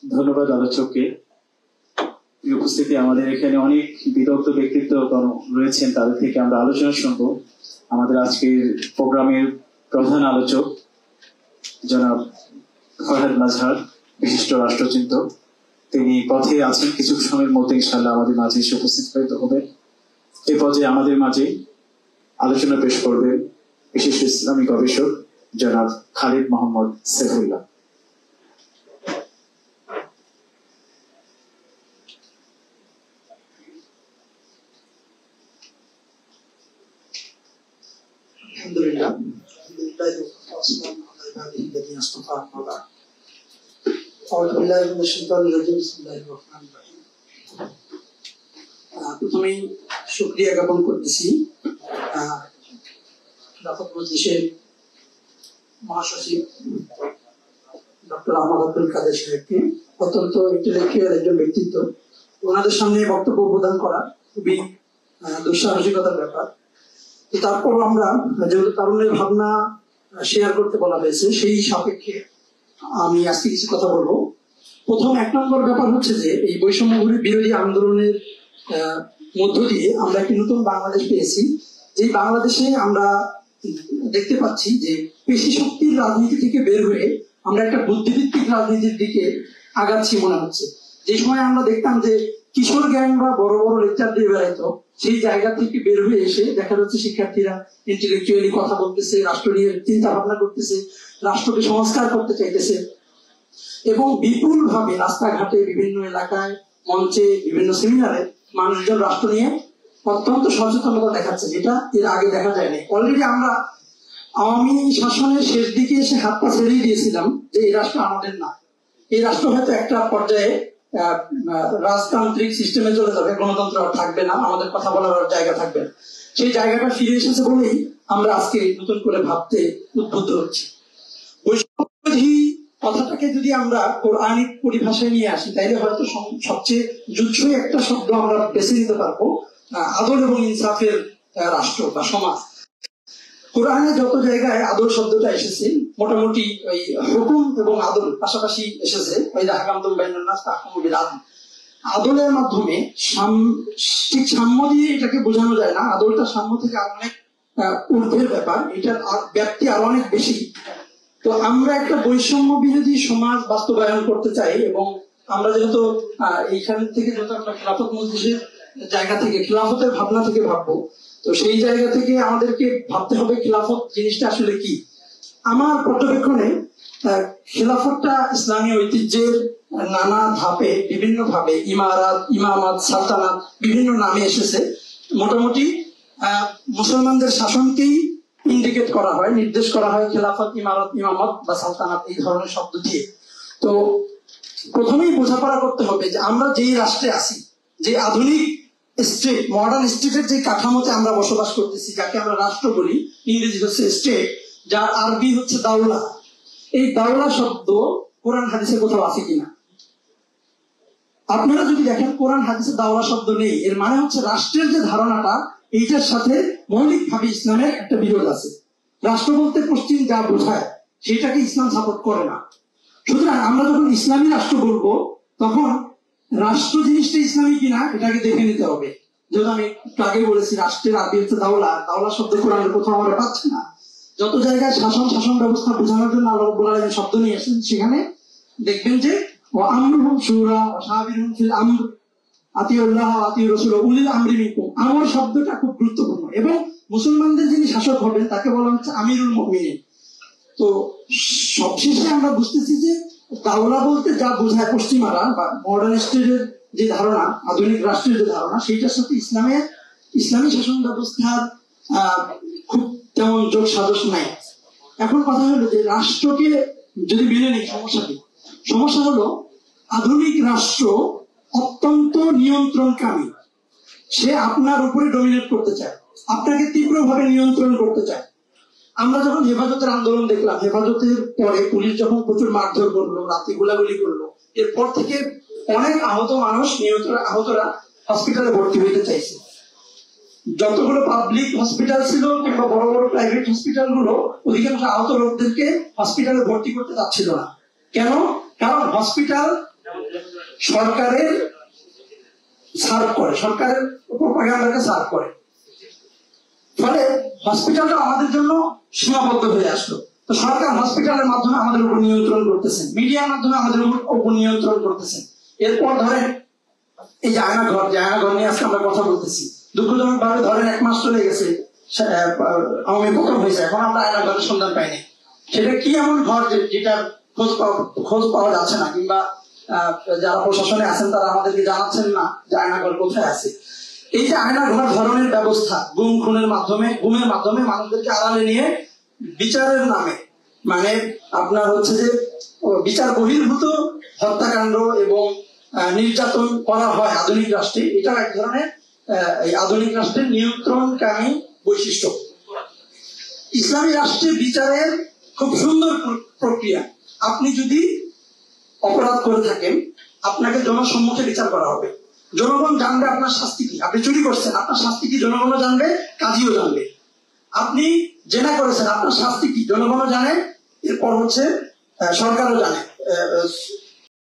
ধন্যবাদ আলোচককে। উপস্থিতি আমাদের এখানে অনেক বিদগ্ধ ব্যক্তিত্ব রয়েছেন, তাদের থেকে আমরা আলোচনা শুনবো। আমাদের আজকের প্রোগ্রামের প্রধান আলোচক জনাব ফরহাদ মাজহার, বিশিষ্ট রাষ্ট্রচিন্তক, তিনি পথে আছেন, কিছু সময়ের মধ্যে ইনশাআল্লাহ আমাদের মাঝে এসে উপস্থিত হবেন। এই পর্যায়ে আমাদের মাঝে আলোচনা পেশ করবেন বিশিষ্ট ইসলামী গবেষক জনাব খালিদ মোহাম্মদ সাইফুল্লাহ। প্রথমেই শুকরিয়া জ্ঞাপন করতেছি খিলাফত মজলিসের মহাসচিব ডক্টর আহমদ আব্দুল কাদের সাহেবকে। অত্যন্ত ইন্টেলেকচুয়াল একজন ব্যক্তিত্ব, ওনাদের সামনে বক্তব্য প্রদান করা খুবই দুঃসাহসিকতার ব্যাপার। তারপর আমরা যেহেতু তারুণের ভাবনা শেয়ার করতে বলা হয়েছে, সেই সাপেক্ষে আমি আজকে কিছু কথা বলবো। প্রথম 1 নম্বর ব্যাপার হচ্ছে যে এই বৈষম্য বিরোধী আন্দোলনের মধ্য দিয়ে আমরা একটি নতুন বাংলাদেশ পেয়েছি। যে বাংলাদেশে আমরা দেখতে পাচ্ছি যে পেশি শক্তির রাজনীতি থেকে বের হয়ে আমরা একটা বুদ্ধিভিত্তিক রাজনীতির দিকে আগাচ্ছি মনে হচ্ছে। যে সময় আমরা দেখতাম যে কিশোর গ্যাংরা বড় বড় লেকচার দিয়ে বেড়াইতো, সেই জায়গা থেকে বের হয়ে এসে দেখা যাচ্ছে শিক্ষার্থীরা ইন্টেলেকচুয়ালি কথা বলতেছে, রাষ্ট্র নিয়ে চিন্তা ভাবনা করতেছে, রাষ্ট্রকে সংস্কার করতে চাইতেছে এবং বিপুল ভাবে রাস্তাঘাটে, বিভিন্ন এলাকায়, মঞ্চে, বিভিন্ন সেমিনারে মানুষজন রাষ্ট্র নিয়ে অত্যন্ত সচেতনতা দেখাচ্ছে, যেটা এর আগে দেখা যায়নি। অলরেডি আমরা আওয়ামী শাসনের শেষ দিকে এসে হাত পা ছেড়েই দিয়েছিলাম যে এই রাষ্ট্র আমাদের না, এই রাষ্ট্র হয়তো একটা পর্যায়ে রাজতান্ত্রিক সিস্টেমে চলে যাবে, গণতন্ত্র আর থাকবে না, আমাদের কথা বলার জায়গা থাকবে না। সেই জায়গাটা ফিরে এসেছে বলেই আমরা আজকে নতুন করে ভাবতে উদ্বুদ্ধ হচ্ছি। বৈষম্যবিরোধী কথাটাকে যদি আমরা কোরআনিক পরিভাষায় নিয়ে আসি, তাইলে হয়তো সবচেয়ে জুৎসই একটা শব্দ আমরা বেছে নিতে পারবো, আদল এবং ইনসাফের রাষ্ট্র বা সমাজ। কোরআনে যত জায়গায় আদল শব্দটা এসেছে, মোটামুটি ওই হুকুম এবং আদল পাশাপাশি এসেছে। আদলের মাধ্যমে ঠিক সাম্য দিয়ে এটাকে বোঝানো যায় না, আদলটা সাম্য থেকে আরো অনেক ঊর্ধ্বের ব্যাপার, এটার ব্যাপ্তি আরো অনেক বেশি। তো আমরা একটা বৈষম্য বিরোধী সমাজ বাস্তবায়ন করতে চাই এবং আমরা যেহেতু এইখান থেকে যেহেতু আমরা খিলাফত মজলিসের জায়গা থেকে, খিলাফতের ভাবনা থেকে ভাববো, তো সেই জায়গা থেকে আমাদেরকে ভাবতে হবে খিলাফত জিনিসটা আসলে কি। আমার পর্যবেক্ষণে খিলাফতটা ইসলামী ঐতিহ্যের নানা ধাপে বিভিন্ন ভাবে ইমারাত, ইমামাত, সালতানাত বিভিন্ন নামে এসেছে। মোটামুটি মুসলমানদের শাসনকেই ইন্ডিকেট করা হয়, নির্দেশ করা হয় খেলাফত, ইমারত, ইমামত বা সালতানাত এই ধরনের শব্দ দিয়ে। তো প্রথমেই বোঝাপড়া করতে হবে যে আমরা যেই রাষ্ট্রে আছি, যে আধুনিক স্টেট, মডার্ন স্টেটের যে কাঠামোতে আমরা বসবাস করতেছি, যাকে আমরা রাষ্ট্র বলি, ইংরেজি হচ্ছে স্টেট, যার আরবি হচ্ছে দাওলা। এই দাওলা শব্দ কোরআন হাদিসে কোথাও আছে কিনা? আপনারা যদি দেখেন কোরআন হাদিসে দাওলা শব্দ নেই, এর মানে হচ্ছে রাষ্ট্রের যে ধারণাটা, এইটার সাথে মৌলিক ভাবে ইসলামের একটা বিরোধ আছে। রাষ্ট্র বলতে পশ্চিম যা বোঝায় সেটাকে ইসলাম সাপোর্ট করে না। সুতরাং আমরা যখন ইসলামী রাষ্ট্র বলবো, তখন রাষ্ট্র জিনিসটা ইসলামী কিনা এটাকে দেখে নিতে হবে। যেহেতু আমি আগে বলেছি রাষ্ট্রের আরবি হচ্ছে দাওলা, দাওলা শব্দ কোরআনের কোথাও আমরা পাচ্ছি না। যত জায়গায় শাসন ব্যবস্থা বোঝানোর জন্য আল্লাহ রাব্বুল আলামিন শব্দ নিয়ে আসেন, সেখানে দেখবেন যে ওয়া আমরুহুম শুরা ওয়া শাবিরুহুম ফিল আমর আতিউল্লাহ ওয়া আতিউর রাসূল উলিল আমরি মিনকুম। আমর শব্দটা খুব গুরুত্বপূর্ণ এবং মুসলমানদের যিনি শাসক হবেন তাকে বলা হচ্ছে আমিরুল মুমিনিন। তো সবশেষে আমরা বুঝতেছি যে দাওলা বলতে যা বোঝায় পশ্চিমারা বা মডার্ন স্টেটের যে ধারণা, আধুনিক রাষ্ট্রের যে ধারণা, সেইটার সাথে ইসলামী শাসন ব্যবস্থার খুব তেমন যোগ সাজস নাই। এখন কথা হলো যে রাষ্ট্রকে যদি মেনে নেই, সমস্যা হলো আধুনিক রাষ্ট্র অত্যন্ত নিয়ন্ত্রণকামী। সে আপনার উপরে ডমিনেট করতে চায়, আপনাকে তীব্রভাবে নিয়ন্ত্রণ করতে চায়। আমরা যখন হেফাজতের আন্দোলন দেখলাম, হেফাজতের পরে পুলিশ যখন প্রচুর মারধর করলো, রাতে গোলাগুলি করলো, এরপর থেকে অনেক আহত মানুষ, আহতরা হসপিটালে ভর্তি হইতে চাইছে। যতগুলো পাবলিক হসপিটাল ছিল কিংবা বড় বড় প্রাইভেট হসপিটাল গুলো, অধিকাংশ আহত লোকদেরকে হসপিটালে ভর্তি করতে চাচ্ছিল না। কেন? কারণ হসপিটাল সরকারের সার্ভ করে, সরকারের প্রোপাগান্ডাকে সার্ভ করে। ফলে হসপিটালটা আমাদের জন্য সীমাবদ্ধ হয়ে আসলো। তো সরকার হসপিটালের মাধ্যমে আমাদের উপর নিয়ন্ত্রণ করতেছেন, মিডিয়ার মাধ্যমে আমাদের উপর নিয়ন্ত্রণ করতেছেন। এরপর ধরেন এই যে আয়নাঘর নিয়ে আজকে আমরা কথা বলতেছি, দুঃখজনক ভাবে ধরেন 1 মাস চলে গেছে, আওয়ামী পতন হয়েছে, এখন আমরা আয়নাঘরের সন্ধান পাইনি। সেটা কি এমন ঘর যেটা খোঁজ পাওয়া যাচ্ছে না, কিংবা যারা প্রশাসনে আছেন তারা আমাদেরকে জানাচ্ছেন না যে আয়নাঘর কোথায় আছে। এই যে আয়নাঘর ধরনের ব্যবস্থা, গুমের মাধ্যমে মানুষদেরকে আড়ালে নিয়ে বিচারের নামে, মানে আপনার হচ্ছে যে বিচার বহির্ভূত হত্যাকাণ্ড এবং নির্যাতন করা হয় আধুনিক রাষ্ট্রে। এটাও এক ধরনের এই আধুনিক রাষ্ট্রের নিয়ন্ত্রণকামী বৈশিষ্ট্য। ইসলামী রাষ্ট্রের বিচারের খুব সুন্দর প্রক্রিয়া। আপনি যদি অপরাধ করে থাকেন, আপনাকে জনসম্মুখে বিচার করা হবে, জনগণ জানবে আপনার শাস্তি কি। আপনি চুরি করছেন, আপনার শাস্তি কি জনগণও জানবে, কাজীও জানবে। আপনি জেনা করেছেন, আপনার শাস্তি কি জনগণও জানে, এরপর হচ্ছে সরকারও জানে,